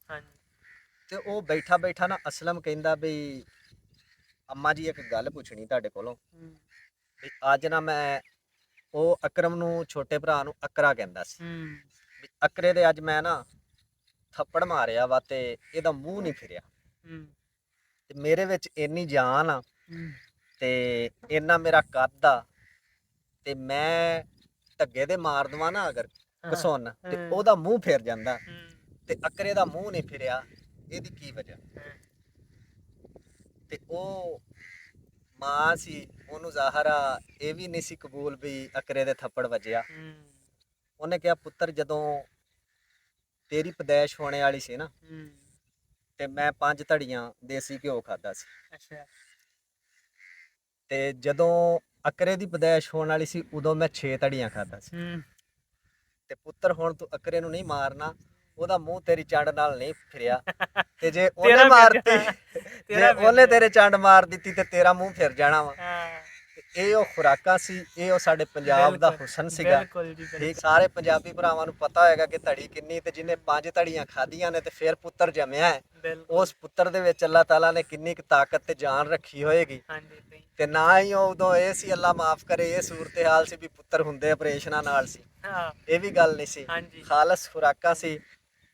ਤੇ ਉਹ ਬੈਠਾ ਨਾ ਅਸਲਮ ਕਹਿੰਦਾ ਬਈ ਅੰਮਾ ਜੀ ਇੱਕ ਗੱਲ ਪੁੱਛਣੀ ਤੁਹਾਡੇ ਕੋਲੋਂ ਹੂੰ ਵੀ ਅੱਜ ਨਾ ਮੈਂ ਉਹ ਅਕਰਮ ਨੂੰ ਛੋਟੇ ਭਰਾ ਨੂੰ ਅਕਰਾ ਕਹਿੰਦਾ ਸੀ ਹੂੰ ਵੀ ਅਕਰੇ ਦੇ ਅੱਜ ਮੈਂ ਨਾ ਥੱਪੜ ਮਾਰਿਆ ਵਾ ਤੇ ਇਹਦਾ ਮੂੰਹ ਨਹੀਂ ਫਿਰਿਆ ਹੂੰ ਤੇ ਮੇਰੇ ਵਿੱਚ ਇੰਨੀ ਜਾਨ ਆ ਹੂੰ ਤੇ ਇੰਨਾ ਮੇਰਾ ਕੱਦ ਆ ਤੇ ਮੈਂ ਧੱਗੇ ਦੇ ਮਾਰ ਦਵਾਂ ਨਾ ਅਗਰ ਘਸੁੰਨ ਤੇ ਉਹਦਾ ਮੂੰਹ ਫਿਰ ਜਾਂਦਾ ਤੇ ਅਕਰੇ ਦਾ ਮੂੰਹ ਨਹੀਂ ਫਿਰਿਆ, ਇਹਦੀ ਕੀ ਵਜ੍ਹਾ? ਤੇ ਉਹ ਮਾਂ ਸੀ, ਉਹਨੂੰ ਜ਼ਾਹਰਾ ਇਹ ਵੀ ਨਹੀਂ ਸੀ ਕਬੂਲ ਵੀ ਅਕਰੇ ਦੇ ਥੱਪੜ ਵੱਜਿਆ। ਉਹਨੇ ਕਿਹਾ ਪੁੱਤਰ ਜਦੋਂ ਤੇਰੀ ਪਦੈਸ਼ ਹੋਣੇ ਵਾਲੀ ਸੀ ਨਾ ਤੇ ਮੈਂ 5 ਧੜੀਆਂ ਦੇਸੀ ਘਿਓ ਖਾਦਾ ਸੀ। ਅੱਛਾ। ਤੇ ਜਦੋਂ ਅਕਰੇ ਦੀ ਪਦੈਸ਼ ਹੋਣ ਵਾਲੀ ਸੀ ਉਦੋਂ ਮੈਂ 6 ਧੜੀਆਂ ਖਾਦਾ ਸੀ। ਤੇ ਪੁੱਤਰ ਹੁਣ ਤੂੰ ਅਕਰੇ ਨੂੰ ਨਹੀਂ ਮਾਰਨਾ, ਉਹਦਾ ਮੂੰਹ ਤੇਰੀ ਚੰਡ ਨਾਲ ਨਹੀਂ ਫਿਰਿਆ ਤੇ ਜੇ ਉਹਨੇ ਮਾਰਤੀ ਜੇ ਉਹਨੇ ਤੇਰੇ ਚੰਡ ਮਾਰ ਦਿੱਤੀ ਤੇ ਤੇਰਾ ਮੂੰਹ ਫਿਰ ਜਾਣਾ ਵਾ। ਇਹ ਉਹ ਖੁਰਾਕਾਂ ਸੀ, ਇਹ ਉਹ ਸਾਡੇ ਪੰਜਾਬ ਦਾ ਹੁਸਨ ਸੀਗਾ। ਠੀਕ, ਸਾਰੇ ਪੰਜਾਬੀ ਭਰਾਵਾਂ ਨੂੰ ਪਤਾ ਹੋਏਗਾ ਕਿ ਧੜੀ ਕਿੰਨੀ, ਤੇ ਜਿਹਨੇ 5 ਧੜੀਆਂ ਖਾਧੀਆਂ ਨੇ ਤੇ ਫਿਰ ਪੁੱਤਰ ਜੰਮਿਆ ਹੈ, ਉਸ ਪੁੱਤਰ ਦੇ ਵਿੱਚ ਅੱਲਾਹ ਤਾਲਾ ਨੇ ਕਿੰਨੀ ਕੁ ਤਾਕਤ ਤੇ ਜਾਨ ਰੱਖੀ ਹੋਏਗੀ। ਤੇ ਨਾ ਹੀ ਉਹ ਉਦੋਂ ਇਹ ਸੀ, ਅੱਲਾ ਮਾਫ ਕਰੇ, ਇਹ ਸੂਰਤ-ਏ-ਹਾਲ ਸੀ ਵੀ ਪੁੱਤਰ ਹੁੰਦੇ ਆਪਰੇਸ਼ਨਾਂ ਨਾਲ ਸੀ। ਇਹ ਵੀ ਗੱਲ ਨਹੀਂ ਸੀ, ਖਾਲਸ ਖੁਰਾਕਾਂ ਸੀ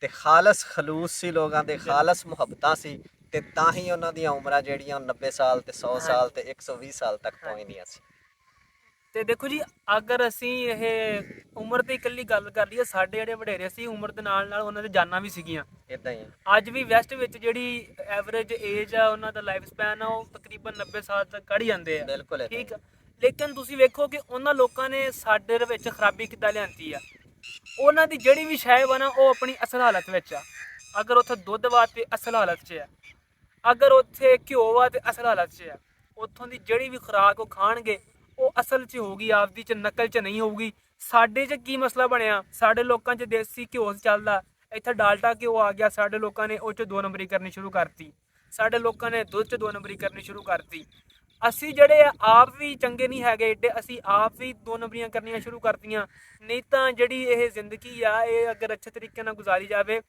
ਤੇ ਖਾਲਸ ਖਲੂਸ ਸੀ, ਲੋਕਾਂ ਦੇ ਖਾਲਸ ਮੁਹੱਬਤਾਂ ਸੀ ਤੇ ਤਾਂ ਹੀ ਉਹਨਾਂ ਦੀਆਂ ਉਮਰਾਂ ਜਿਹੜੀਆਂ 90 ਸਾਲ ਤੇ 100 ਸਾਲ ਤੇ 120 ਸਾਲ ਤੱਕ ਪਹੁੰਚਦੀਆਂ ਸੀ। ਤੇ ਦੇਖੋ ਜੀ, ਅਗਰ ਅਸੀਂ ਇਹ ਉਮਰ ਦੀ ਇਕੱਲੀ ਗੱਲ ਕਰ ਲਈਏ, ਸਾਡੇ ਜਿਹੜੇ ਵਡੇਰੇ ਸੀ ਉਮਰ ਦੇ ਨਾਲ ਨਾਲ ਉਹਨਾਂ ਦੇ ਜਾਨਾਂ ਵੀ ਸੀਗੀਆਂ। ਇਦਾਂ ਹੀ ਅੱਜ ਵੀ ਵੈਸਟ ਵਿੱਚ ਜਿਹੜੀ ਐਵਰੇਜ ਏਜ ਆ ਉਹਨਾਂ ਦਾ ਲਾਈਫ ਸਪੈਨ ਆ ਉਹ ਤਕਰੀਬਨ 90 ਸਾਲ ਤੱਕ ਕੱਢ ਜਾਂਦੇ ਆ। ਬਿਲਕੁਲ ਠੀਕ, ਲੇਕਿਨ ਤੁਸੀਂ ਵੇਖੋ ਕਿ ਉਹਨਾਂ ਲੋਕਾਂ ਨੇ ਸਾਡੇ ਦੇ ਵਿੱਚ ਖਰਾਬੀ ਕਿੱਦਾਂ ਲਿਆਂਦੀ ਆ। ਉਹਨਾਂ ਦੀ ਜਿਹੜੀ ਵੀ ਸ਼ੈ ਵਾ ਨਾ ਉਹ ਆਪਣੀ ਅਸਲ ਹਾਲਤ ਵਿੱਚ ਆ। ਅਗਰ ਉੱਥੇ ਦੁੱਧ ਵਾ ਤੇ ਅਸਲ ਹਾਲਤ 'ਚ ਆ, ਅਗਰ ਉੱਥੇ ਘਿਓ ਵਾ ਤੇ ਅਸਲ ਹਾਲਤ 'ਚ ਆ। ਉੱਥੋਂ ਦੀ ਜਿਹੜੀ ਵੀ ਖੁਰਾਕ ਉਹ ਖਾਣਗੇ ਉਹ ਅਸਲ 'ਚ ਹੋਊਗੀ, ਆਪਦੀ 'ਚ, ਨਕਲ 'ਚ ਨਹੀਂ ਹੋਊਗੀ। ਸਾਡੇ 'ਚ ਕੀ ਮਸਲਾ ਬਣਿਆ, ਸਾਡੇ ਲੋਕਾਂ 'ਚ ਦੇਸੀ ਘਿਓ ਚੱਲਦਾ, ਇੱਥੇ ਡਾਲਟਾ ਘਿਓ ਆ ਗਿਆ, ਸਾਡੇ ਲੋਕਾਂ ਨੇ ਉਹ 'ਚ 2 ਨੰਬਰੀ ਕਰਨੀ ਸ਼ੁਰੂ ਕਰਤੀ। ਸਾਡੇ ਲੋਕਾਂ ਨੇ ਦੁੱਧ 'ਚ 2 ਨੰਬਰੀ ਕਰਨੀ ਸ਼ੁਰੂ ਕਰਤੀ। ਅਸੀਂ ਜਿਹੜੇ ਆਪ ਵੀ ਚੰਗੇ ਨਹੀਂ ਹੈਗੇ ਏਡੇ, ਅਸੀਂ ਆਪ ਵੀ 2 ਨੰਬਰੀਆਂ ਕਰਨੀਆਂ ਸ਼ੁਰੂ ਕਰਤੀਆਂ। ਨਹੀਂ ਤਾਂ ਜਿਹੜੀ ਇਹ ਜ਼ਿੰਦਗੀ ਆ, ਇਹ ਅਗਰ ਅੱਛੇ ਤਰੀਕੇ ਨਾਲ ਗੁਜ਼ਾਰੀ ਜਾਵੇ,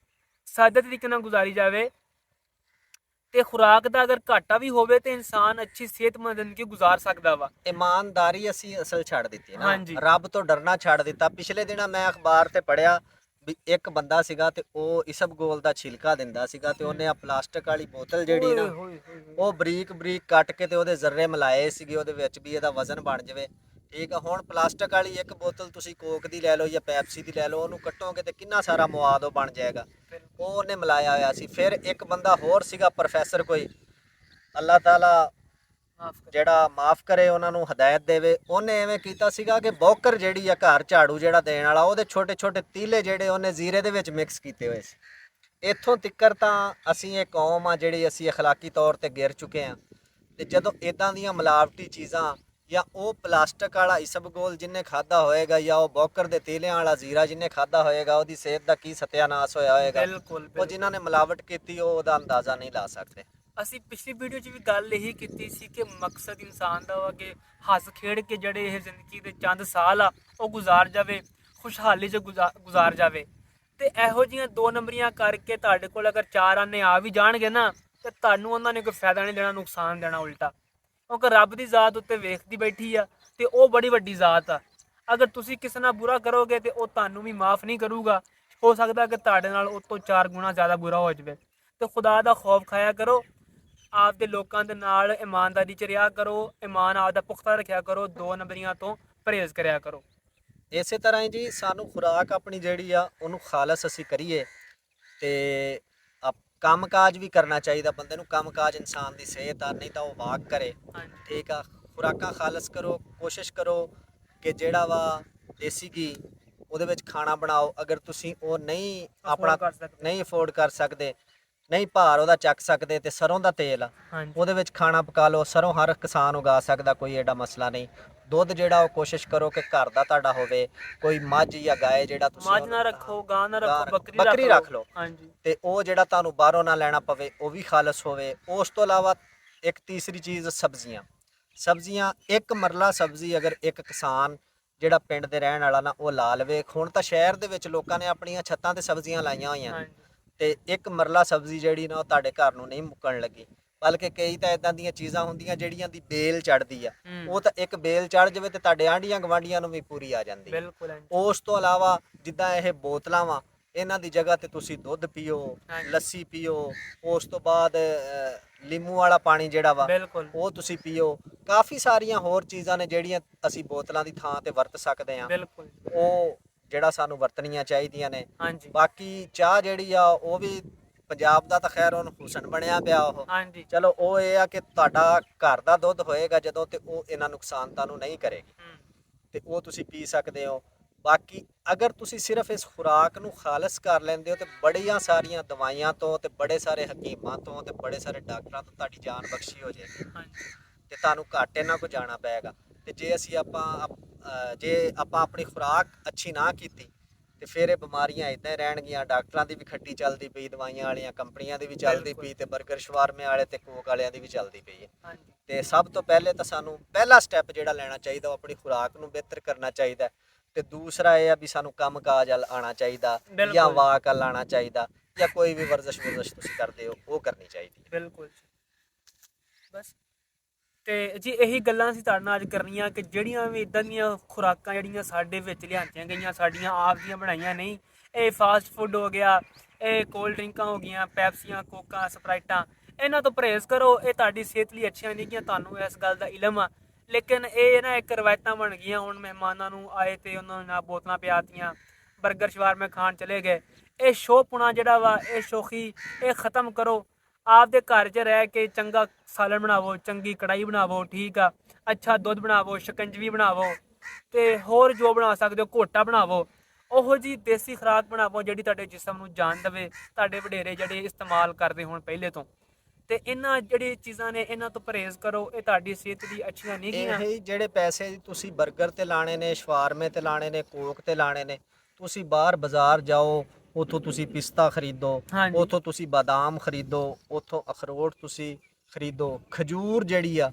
ਸਾਦੇ ਤਰੀਕੇ ਨਾਲ ਗੁਜ਼ਾਰੀ ਜਾਵੇ ਤੇ ਖੁਰਾਕ ਦਾ ਅਗਰ ਘਾਟਾ ਵੀ ਹੋਵੇ ਤੇ ਇਨਸਾਨ ਅੱਛੀ ਸਿਹਤਮੰਦ ਜ਼ਿੰਦਗੀ ਗੁਜ਼ਾਰ ਸਕਦਾ ਵਾ। ਇਮਾਨਦਾਰੀ ਅਸੀਂ ਅਸਲ ਛੱਡ ਦਿੱਤੀ ਨਾ, ਰੱਬ ਤੋਂ ਡਰਨਾ ਛੱਡ ਦਿੱਤਾ। ਪਿਛਲੇ ਦਿਨਾਂ ਮੈਂ ਅਖਬਾਰ ਤੇ ਪੜਿਆ ਵੀ ਇੱਕ ਬੰਦਾ ਸੀਗਾ ਤੇ ਉਹ ਇਸਬਗੋਲ ਦਾ ਛਿਲਕਾ ਦਿੰਦਾ ਸੀਗਾ ਤੇ ਉਹਨੇ ਆ ਪਲਾਸਟਿਕ ਵਾਲੀ ਬੋਤਲ ਜਿਹੜੀ ਨਾ ਉਹ ਬਰੀਕ ਬਰੀਕ ਕੱਟ ਕੇ ਤੇ ਉਹਦੇ ਜ਼ਰਰੇ ਮਿਲਾਏ ਸੀਗੇ ਉਹਦੇ ਵਿੱਚ ਵੀ ਇਹਦਾ ਵਜ਼ਨ ਬਣ ਜਾਵੇ। ਠੀਕ ਆ, ਹੁਣ ਪਲਾਸਟਿਕ ਵਾਲੀ ਇੱਕ ਬੋਤਲ ਤੁਸੀਂ ਕੋਕ ਦੀ ਲੈ ਲਓ ਜਾਂ ਪੈਪਸੀ ਦੀ ਲੈ ਲਓ, ਉਹਨੂੰ ਕੱਟੋਗੇ ਤੇ ਕਿੰਨਾ ਸਾਰਾ ਮਵਾਦ ਉਹ ਬਣ ਜਾਏਗਾ। ਉਹ ਉਹਨੇ ਮਿਲਾਇਆ ਹੋਇਆ ਸੀ। ਫਿਰ ਇੱਕ ਬੰਦਾ ਹੋਰ ਸੀਗਾ ਪ੍ਰੋਫੈਸਰ ਕੋਈ, ਅੱਲਾਹ ਤਾਲਾ ਜਿਹੜਾ ਮਾਫ ਕਰੇ, ਉਹਨਾਂ ਨੂੰ ਹਦਾਇਤ ਦੇਵੇ, ਉਹਨੇ ਐਵੇਂ ਕੀਤਾ ਸੀਗਾ ਕਿ ਬੌਕਰ ਜਿਹੜੀ ਆ ਘਰ ਝਾੜੂ ਜਿਹੜਾ ਦੇਣ ਵਾਲਾ, ਉਹਦੇ ਛੋਟੇ ਛੋਟੇ ਤੀਲੇ ਜਿਹੜੇ ਉਹਨੇ ਜ਼ੀਰੇ ਦੇ ਵਿੱਚ ਮਿਕਸ ਕੀਤੇ ਹੋਏ ਸੀ। ਇੱਥੋਂ ਤਿੱਕਰ ਤਾਂ ਅਸੀਂ ਇਹ ਕੌਮ ਆ ਜਿਹੜੀ ਅਸੀਂ ਅਖਲਾਕੀ ਤੌਰ ਤੇ ਗਿਰ ਚੁੱਕੇ ਹਾਂ। ਤੇ ਜਦੋਂ ਇਦਾਂ ਦੀਆਂ ਮਿਲਾਵਟੀ ਚੀਜ਼ਾਂ ਜਾਂ ਉਹ ਪਲਾਸਟਿਕ ਵਾਲਾ ਇਸਬਗੋਲ ਜਿਹਨੇ ਖਾਦਾ ਹੋਏਗਾ ਜਾਂ ਉਹ ਬੌਕਰ ਦੇ ਤੀਲਿਆਂ ਵਾਲਾ ਜ਼ੀਰਾ ਜਿਹਨੇ ਖਾਦਾ ਹੋਏਗਾ, ਉਹਦੀ ਸਿਹਤ ਦਾ ਕੀ ਸਤਿਆਨਾਸ਼ ਹੋਇਆ ਹੋਏਗਾ। ਉਹ ਜਿਨ੍ਹਾਂ ਨੇ ਮਿਲਾਵਟ ਕੀਤੀ ਉਹ ਉਹਦਾ ਅੰਦਾਜ਼ਾ ਨਹੀਂ ਲਾ ਸਕਦੇ। ਅਸੀਂ ਪਿਛਲੀ ਵੀਡੀਓ 'ਚ ਵੀ ਗੱਲ ਇਹੀ ਕੀਤੀ ਸੀ ਕਿ ਮਕਸਦ ਇਨਸਾਨ ਦਾ ਵਾ ਕਿ ਹੱਸ ਖੇਡ ਕੇ ਜਿਹੜੇ ਇਹ ਜ਼ਿੰਦਗੀ ਦੇ ਚੰਦ ਸਾਲ ਆ ਉਹ ਗੁਜ਼ਾਰ ਜਾਵੇ, ਖੁਸ਼ਹਾਲੀ 'ਚ ਗੁਜ਼ਾਰ ਜਾਵੇ। ਤੇ ਇਹੋ ਜਿਹੀਆਂ 2 ਨੰਬਰੀਆਂ ਕਰਕੇ ਤੁਹਾਡੇ ਕੋਲ ਅਗਰ 4 ਆਨੇ ਆ ਵੀ ਜਾਣਗੇ ਨਾ ਤੇ ਤੁਹਾਨੂੰ ਉਹਨਾਂ ਨੇ ਕੋਈ ਫਾਇਦਾ ਨਹੀਂ ਦੇਣਾ, ਨੁਕਸਾਨ ਦੇਣਾ ਉਲਟਾ। ਕਿਉਂਕਿ ਰੱਬ ਦੀ ਜ਼ਾਤ ਉੱਤੇ ਵੇਖਦੀ ਬੈਠੀ ਆ ਤੇ ਉਹ ਬੜੀ ਵੱਡੀ ਜ਼ਾਤ ਆ। ਅਗਰ ਤੁਸੀਂ ਕਿਸੇ ਨਾਲ ਬੁਰਾ ਕਰੋਗੇ ਤੇ ਉਹ ਤੁਹਾਨੂੰ ਵੀ ਮਾਫ ਨਹੀਂ ਕਰੂਗਾ। ਹੋ ਸਕਦਾ ਕਿ ਤੁਹਾਡੇ ਨਾਲ ਉਹ ਤੋਂ 4 ਗੁਣਾ ਜ਼ਿਆਦਾ ਬੁਰਾ ਹੋ ਜਾਵੇ। ਤੇ ਖੁਦਾ ਦਾ ਖੌਫ ਖਾਇਆ ਕਰੋ, ਆਪਦੇ ਲੋਕਾਂ ਦੇ ਨਾਲ ਇਮਾਨਦਾਰੀ 'ਚ ਰਿਹਾ ਕਰੋ, ਇਮਾਨ ਆਪਦਾ ਪੁਖਤਾ ਰੱਖਿਆ ਕਰੋ, 2 ਨੰਬਰੀਆਂ ਤੋਂ ਪਰਹੇਜ਼ ਕਰਿਆ ਕਰੋ। ਇਸੇ ਤਰ੍ਹਾਂ ਹੀ ਜੀ ਸਾਨੂੰ ਖੁਰਾਕ ਆਪਣੀ ਜਿਹੜੀ ਆ ਉਹਨੂੰ ਖਾਲਸ ਅਸੀਂ ਕਰੀਏ ਤੇ ਕੰਮ ਕਾਜ ਵੀ ਕਰਨਾ ਚਾਹੀਦਾ ਬੰਦੇ ਨੂੰ। ਕੰਮ ਕਾਜ ਇਨਸਾਨ ਦੀ ਸਿਹਤ ਆ, ਨਹੀਂ ਤਾਂ ਉਹ ਵਾਕ ਕਰੇ। ਠੀਕ ਆ, ਖੁਰਾਕਾਂ ਖਾਲਸ ਕਰੋ, ਕੋਸ਼ਿਸ਼ ਕਰੋ ਕਿ ਜਿਹੜਾ ਵਾ ਦੇਸੀ ਘੀ ਉਹਦੇ ਵਿੱਚ ਖਾਣਾ ਬਣਾਓ। ਅਗਰ ਤੁਸੀਂ ਉਹ ਨਹੀਂ ਆਪਣਾ ਨਹੀਂ ਅਫੋਰਡ ਕਰ ਸਕਦੇ, ਨਹੀਂ ਭਾਰ ਉਹਦਾ ਚੱਕ ਸਕਦੇ, ਤੇ ਸਰੋਂ ਦਾ ਤੇਲ ਆ ਉਹਦੇ ਵਿੱਚ ਖਾਣਾ ਪਕਾ ਲਓ। ਸਰੋਂ ਹਰ ਕਿਸਾਨ ਉਗਾ ਸਕਦਾ, ਕੋਈ ਐਡਾ ਮਸਲਾ ਨਹੀਂ। ਦੁੱਧ ਜਿਹੜਾ ਉਹ ਕੋਸ਼ਿਸ਼ ਕਰੋ ਕਿ ਘਰ ਦਾ ਤੁਹਾਡਾ ਹੋਵੇ, ਕੋਈ ਮੱਝ ਜਾਂ ਗਾਏ ਜਿਹੜਾ ਤੁਸੀਂ ਮੱਝ ਨਾ ਰੱਖੋ, ਗਾਂ ਨਾ ਰੱਖੋ, ਬੱਕਰੀ ਰੱਖ ਲਓ। ਤੇ ਉਹ ਜਿਹੜਾ ਤੁਹਾਨੂੰ ਬਾਹਰੋਂ ਨਾ ਲੈਣਾ ਪਵੇ, ਉਹ ਵੀ ਖਾਲਸ ਹੋਵੇ। ਉਸ ਤੋਂ ਇਲਾਵਾ ਇੱਕ ਤੀਸਰੀ ਚੀਜ਼ ਸਬਜ਼ੀਆਂ ਇੱਕ ਮਰਲਾ ਸਬਜ਼ੀ ਅਗਰ ਇੱਕ ਕਿਸਾਨ ਜਿਹੜਾ ਪਿੰਡ ਦੇ ਰਹਿਣ ਵਾਲਾ ਨਾ ਉਹ ਲਾ ਲਵੇ। ਹੁਣ ਤਾਂ ਸ਼ਹਿਰ ਦੇ ਵਿੱਚ ਲੋਕਾਂ ਨੇ ਆਪਣੀਆਂ ਛੱਤਾਂ ਤੇ ਸਬਜ਼ੀਆਂ ਲਾਈਆਂ ਹੋਈਆਂ ਨੇ ਤੇ ਇੱਕ ਮਰਲਾ ਸਬਜ਼ੀ ਜਿਹੜੀ ਨਾ ਉਹ ਤੁਹਾਡੇ ਘਰ ਨੂੰ ਨਹੀਂ ਮੁੱਕਣ ਲੱਗੀ। ਬਲਕਿ ਕਈ ਤਾਂ ਇਦਾਂ ਦੀਆਂ ਚੀਜ਼ਾਂ ਹੁੰਦੀਆਂ ਜਿਹੜੀਆਂ ਦੀ ਬੇਲ ਚੜਦੀ ਆ, ਹੂੰ, ਉਹ ਤਾਂ ਇੱਕ ਬੇਲ ਚੜ ਜਾਵੇ ਤੇ ਤੁਹਾਡੇ ਆਂਢੀਆਂ ਗਵਾਂਢੀਆਂ ਨੂੰ ਵੀ ਪੂਰੀ ਆ ਜਾਂਦੀ ਹੈ। ਬਿਲਕੁਲ ਹਾਂਜੀ, ਉਸ ਤੋਂ ਇਲਾਵਾ ਜਿੱਦਾਂ ਇਹ ਬੋਤਲਾਂ ਵਾ, ਇਹਨਾਂ ਦੀ ਜਗ੍ਹਾ ਤੇ ਤੁਸੀਂ ਦੁੱਧ ਪੀਓ, ਹਾਂਜੀ, ਲੱਸੀ ਪੀਓ, ਉਸ ਤੋਂ ਬਾਅਦ ਲੀਮੂ ਵਾਲਾ ਪਾਣੀ ਜਿਹੜਾ ਵਾ ਬਿਲਕੁਲ, ਉਹ ਤੁਸੀਂ ਪੀਓ। ਕਾਫੀ ਸਾਰੀਆਂ ਹੋਰ ਚੀਜ਼ਾਂ ਨੇ ਜਿਹੜੀਆਂ ਅਸੀਂ ਬੋਤਲਾਂ ਦੀ ਥਾਂ ਤੇ ਵਰਤ ਸਕਦੇ ਹਾਂ, ਬਿਲਕੁਲ, ਉਹ ਜਿਹੜਾ ਸਾਨੂੰ ਵਰਤਣੀਆਂ ਚਾਹੀਦੀਆਂ ਨੇ। ਹਾਂਜੀ, ਬਾਕੀ ਚਾਹ ਜਿਹੜੀ ਆ ਉਹ ਵੀ ਪੰਜਾਬ ਦਾ ਤਾਂ ਖੈਰ ਹੁਣ ਹੁਸਨ ਬਣਿਆ ਪਿਆ ਉਹ। ਹਾਂਜੀ, ਚਲੋ ਉਹ ਇਹ ਆ ਕਿ ਤੁਹਾਡਾ ਘਰ ਦਾ ਦੁੱਧ ਹੋਏਗਾ ਜਦੋਂ, ਤੇ ਉਹ ਇਹਨਾਂ ਨੁਕਸਾਨ ਤੁਹਾਨੂੰ ਨਹੀਂ ਕਰੇਗੀ, ਹੂੰ, ਤੇ ਉਹ ਤੁਸੀਂ ਪੀ ਸਕਦੇ ਹੋ। ਬਾਕੀ ਅਗਰ ਤੁਸੀਂ ਸਿਰਫ ਇਸ ਖੁਰਾਕ ਨੂੰ ਖਾਲਸ ਕਰ ਲੈਂਦੇ ਹੋ ਤੇ ਬੜੀਆਂ ਸਾਰੀਆਂ ਦਵਾਈਆਂ ਤੋਂ ਤੇ ਬੜੇ ਸਾਰੇ ਹਕੀਮਾਂ ਤੋਂ ਤੇ ਬੜੇ ਸਾਰੇ ਡਾਕਟਰਾਂ ਤੋਂ ਤੁਹਾਡੀ ਜਾਨ ਬਖਸ਼ੀ ਹੋ ਜਾਏਗੀ, ਹਾਂਜੀ, ਤੇ ਤੁਹਾਨੂੰ ਘੱਟ ਇਹਨਾਂ ਕੋ ਜਾਣਾ ਪਏਗਾ। ਤੇ ਜੇ ਆਪਾਂ ਆਪਣੀ ਖੁਰਾਕ ਅੱਛੀ ਨਾ ਕੀਤੀ ਤੇ ਫਿਰ ਇਹ ਬਿਮਾਰੀਆਂ ਇਦਾਂ ਹੀ ਰਹਿਣਗੀਆਂ। ਡਾਕਟਰਾਂ ਦੀ ਵੀ ਖੱਟੀ ਚੱਲਦੀ ਪਈ, ਦਵਾਈਆਂ ਵਾਲੀਆਂ ਕੰਪਨੀਆਂ ਦੀ ਵੀ ਚੱਲਦੀ ਬਿਲਕੁਲ, ਪਈ, ਤੇ 버ਗਰ ਸ਼ਵਾਰਮੇ ਵਾਲੇ ਤੇ ਕੋਕ ਵਾਲਿਆਂ ਦੀ ਵੀ ਚੱਲਦੀ ਪਈ ਹੈ। ਹਾਂਜੀ, ਤੇ ਸਭ ਤੋਂ ਪਹਿਲੇ ਤਾਂ ਸਾਨੂੰ ਪਹਿਲਾ ਸਟੈਪ ਜਿਹੜਾ ਲੈਣਾ ਚਾਹੀਦਾ ਉਹ ਆਪਣੀ ਖੁਰਾਕ ਨੂੰ ਬਿਹਤਰ ਕਰਨਾ ਚਾਹੀਦਾ, ਤੇ ਦੂਸਰਾ ਇਹ ਆ ਵੀ ਸਾਨੂੰ ਕੰਮ ਕਾਜ ਵੱਲ ਆਉਣਾ ਚਾਹੀਦਾ, ਜਾਂ ਬਿਲਕੁਲ, ਵਾਕ ਵੱਲ ਆਉਣਾ ਚਾਹੀਦਾ, ਜਾਂ ਕੋਈ ਵੀ ਵਰਜ਼ਸ਼ ਤੁਸੀਂ ਕਰਦੇ ਹੋ ਉਹ ਕਰਨੀ ਚਾਹੀਦੀ ਹੈ। ਬਿਲਕੁਲ ਜੀ। ਬਸ ਤੇ ਜੀ ਇਹੀ ਗੱਲਾਂ ਅਸੀਂ ਤੁਹਾਡੇ ਨਾਲ ਅੱਜ ਕਰਨੀਆਂ ਕਿ ਜਿਹੜੀਆਂ ਵੀ ਇਦਾਂ ਦੀਆਂ ਖੁਰਾਕਾਂ ਜਿਹੜੀਆਂ ਸਾਡੇ ਵਿੱਚ ਲਿਆਂਦੀਆਂ ਗਈਆਂ, ਸਾਡੀਆਂ ਆਪ ਦੀਆਂ ਬਣਾਈਆਂ ਨਹੀਂ, ਇਹ ਫਾਸਟ ਫੂਡ ਹੋ ਗਿਆ, ਇਹ ਕੋਲਡ ਡਰਿੰਕਾਂ ਹੋ ਗਈਆਂ, ਪੈਪਸੀਆਂ, ਕੋਕਾਂ, ਸਪਰਾਈਟਾਂ, ਇਹਨਾਂ ਤੋਂ ਪਰਹੇਜ਼ ਕਰੋ। ਇਹ ਤੁਹਾਡੀ ਸਿਹਤ ਲਈ ਅੱਛੀਆਂ ਨਹੀਂ ਗੀਆਂ, ਤੁਹਾਨੂੰ ਇਸ ਗੱਲ ਦਾ ਇਲਮ ਆ, ਲੇਕਿਨ ਇਹ ਨਾ ਇੱਕ ਰਵਾਇਤਾਂ ਬਣ ਗਈਆਂ। ਹੁਣ ਮਹਿਮਾਨਾਂ ਨੂੰ ਆਏ ਤੇ ਉਹਨਾਂ ਨੂੰ ਨਾ ਬੋਤਲਾਂ ਪਿਆਤੀਆਂ, ਬਰਗਰ ਸ਼ਵਾਰਮੇ ਖਾਣ ਚਲੇ ਗਏ। ਇਹ ਸ਼ੋਪੁਣਾ ਜਿਹੜਾ ਵਾ, ਇਹ ਸ਼ੋਖੀ, ਇਹ ਖ਼ਤਮ ਕਰੋ। ਆਪਦੇ ਘਰ 'ਚ ਰਹਿ ਕੇ ਚੰਗਾ ਸਾਲਣ ਬਣਾਵੋ, ਚੰਗੀ ਕੜਾਈ ਬਣਾਵੋ, ਠੀਕ ਆ, ਅੱਛਾ ਦੁੱਧ ਬਣਾਵੋ, ਸ਼ਿਕੰਜਵੀ ਬਣਾਵੋ, ਤੇ ਹੋਰ ਜੋ ਬਣਾ ਸਕਦੇ ਹੋ, ਘੋਟਾ ਬਣਾਵੋ। ਉਹੋ ਜੀ ਦੇਸੀ ਖੁਰਾਕ ਬਣਾਵੋ ਜਿਹੜੀ ਤੁਹਾਡੇ ਜਿਸਮ ਨੂੰ ਜਾਨ ਦੇਵੇ, ਤੁਹਾਡੇ ਵਡੇਰੇ ਜਿਹੜੇ ਇਸਤੇਮਾਲ ਕਰਦੇ ਹੋਣ ਪਹਿਲੇ ਤੋਂ। ਤੇ ਇਹਨਾਂ ਜਿਹੜੀ ਚੀਜ਼ਾਂ ਨੇ ਇਹਨਾਂ ਤੋਂ ਪਰਹੇਜ਼ ਕਰੋ, ਇਹ ਤੁਹਾਡੀ ਸਿਹਤ ਲਈ ਅੱਛੀਆਂ ਨਹੀਂ ਗੀਆਂ। ਇਹ ਜਿਹੜੇ ਪੈਸੇ ਤੁਸੀਂ 버ਗਰ ਤੇ ਲਾਣੇ ਨੇ, ਸ਼ਵਾਰਮੇ ਤੇ ਲਾਣੇ ਨੇ, ਕੋਕ ਤੇ ਲਾਣੇ ਨੇ, ਤੁਸੀਂ ਬਾਹਰ ਬਾਜ਼ਾਰ ਜਾਓ, ਉਥੋਂ ਤੁਸੀਂ ਪਿਸਤਾ ਖਰੀਦੋ, ਹਾਂਜੀ, ਉਥੋਂ ਤੁਸੀਂ ਬਾਦਾਮ ਖਰੀਦੋ, ਉਥੋਂ ਅਖਰੋਟ ਤੁਸੀਂ ਖਰੀਦੋ। ਖਜੂਰ ਜਿਹੜੀ ਆ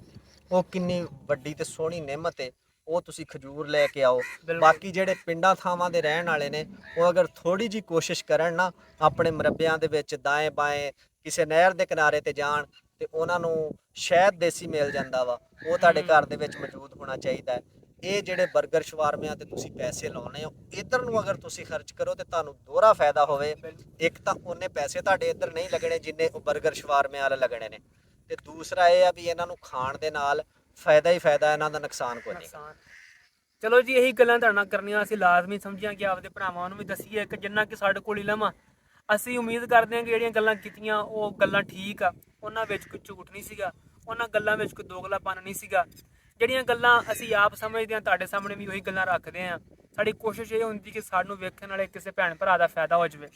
ਉਹ ਕਿੰਨੀ ਵੱਡੀ ਤੇ ਸੋਹਣੀ ਨਿਮਤ ਹੈ, ਉਹ ਤੁਸੀਂ ਖਜੂਰ ਲੈ ਕੇ ਆਓ। ਬਿਲਕੁਲ, ਬਾਕੀ ਜਿਹੜੇ ਪਿੰਡਾਂ ਥਾਵਾਂ ਦੇ ਰਹਿਣ ਵਾਲੇ ਨੇ, ਉਹ ਅਗਰ ਥੋੜੀ ਜੀ ਕੋਸ਼ਿਸ਼ ਕਰਨ ਨਾ, ਆਪਣੇ ਮਰੱਬਿਆਂ ਦੇ ਵਿੱਚ ਦਾਏਂ ਬਾਏਂ ਕਿਸੇ ਨਹਿਰ ਦੇ ਕਿਨਾਰੇ ਤੇ ਜਾਣ, ਤੇ ਉਹਨਾਂ ਨੂੰ ਸ਼ਹਿਦ ਦੇਸੀ ਮਿਲ ਜਾਂਦਾ ਵਾ, ਉਹ ਤੁਹਾਡੇ ਘਰ ਦੇ ਵਿੱਚ ਮੌਜੂਦ ਹੋਣਾ ਚਾਹੀਦਾ ਹੈ। ਇਹ ਜਿਹੜੇ 버ਗਰ ਸ਼ਵਾਰਮਿਆਂ ਤੇ ਤੁਸੀਂ ਪੈਸੇ ਲਾਉਣੇ ਹੋ, ਇੱਧਰ ਨੂੰ ਅਗਰ ਤੁਸੀਂ ਖਰਚ ਕਰੋ ਤੇ ਤੁਹਾਨੂੰ ਦੋਹਰਾ ਫਾਇਦਾ ਹੋਵੇ। ਇੱਕ ਤਾਂ ਉਹਨੇ ਪੈਸੇ ਤੁਹਾਡੇ ਇੱਧਰ ਨਹੀਂ ਲੱਗਣੇ ਜਿੰਨੇ ਉਹ 버ਗਰ ਸ਼ਵਾਰਮੇ ਵਾਲੇ ਲੱਗਣੇ ਨੇ, ਤੇ ਦੂਸਰਾ ਇਹ ਆ ਵੀ ਇਹਨਾਂ ਨੂੰ ਖਾਣ ਦੇ ਨਾਲ ਫਾਇਦਾ ਹੀ ਫਾਇਦਾ, ਇਹਨਾਂ ਦਾ ਨੁਕਸਾਨ ਕੋਈ ਨਹੀਂ। ਨੁਕਸਾਨ। ਚਲੋ ਜੀ ਇਹੀ ਗੱਲਾਂ ਤੁਹਾਡੇ ਨਾਲ ਕਰਨੀਆਂ ਅਸੀਂ ਲਾਜ਼ਮੀ ਸਮਝੀਆਂ ਕਿ ਆਪਦੇ ਭਰਾਵਾਂ ਨੂੰ ਵੀ ਦਸੀਏ ਕਿ ਜਿੰਨਾ ਕਿ ਸਾਡੇ ਕੋਲ ਇਲਮ ਆ, ਅਸੀਂ ਉਮੀਦ ਕਰਦੇ ਹਾਂ ਕਿ ਜਿਹੜੀਆਂ ਗੱਲਾਂ ਕੀਤੀਆਂ ਉਹ ਗੱਲਾਂ ਠੀਕ ਆ, ਉਹਨਾਂ ਵਿੱਚ ਕੋਈ ਝੂਠ ਨਹੀਂ ਸੀਗਾ, ਉਹਨਾਂ ਗੱਲਾਂ ਵਿੱਚ ਕੋਈ ਦੋਗਲਾਪਨ ਨਹੀਂ ਸੀਗਾ। ਜਿਹੜੀਆਂ ਗੱਲਾਂ ਅਸੀਂ ਆਪ ਸਮਝਦੇ ਹਾਂ ਤੁਹਾਡੇ ਸਾਹਮਣੇ ਵੀ ਉਹੀ ਗੱਲਾਂ ਰੱਖਦੇ ਹਾਂ। ਸਾਡੀ ਕੋਸ਼ਿਸ਼ ਇਹ ਹੁੰਦੀ ਕਿ ਸਾਨੂੰ ਵੇਖਣ ਵਾਲੇ ਕਿਸੇ ਭੈਣ ਭਰਾ ਦਾ ਫਾਇਦਾ ਹੋ ਜਾਵੇ।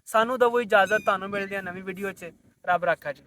ਸਾਨੂੰ ਦਵੋ ਇਜਾਜ਼ਤ, ਤੁਹਾਨੂੰ ਮਿਲਦੇ ਹਾਂ ਨਵੀਂ ਵੀਡੀਓ 'ਚ। ਰੱਬ ਰਾਖਾ ਜੀ।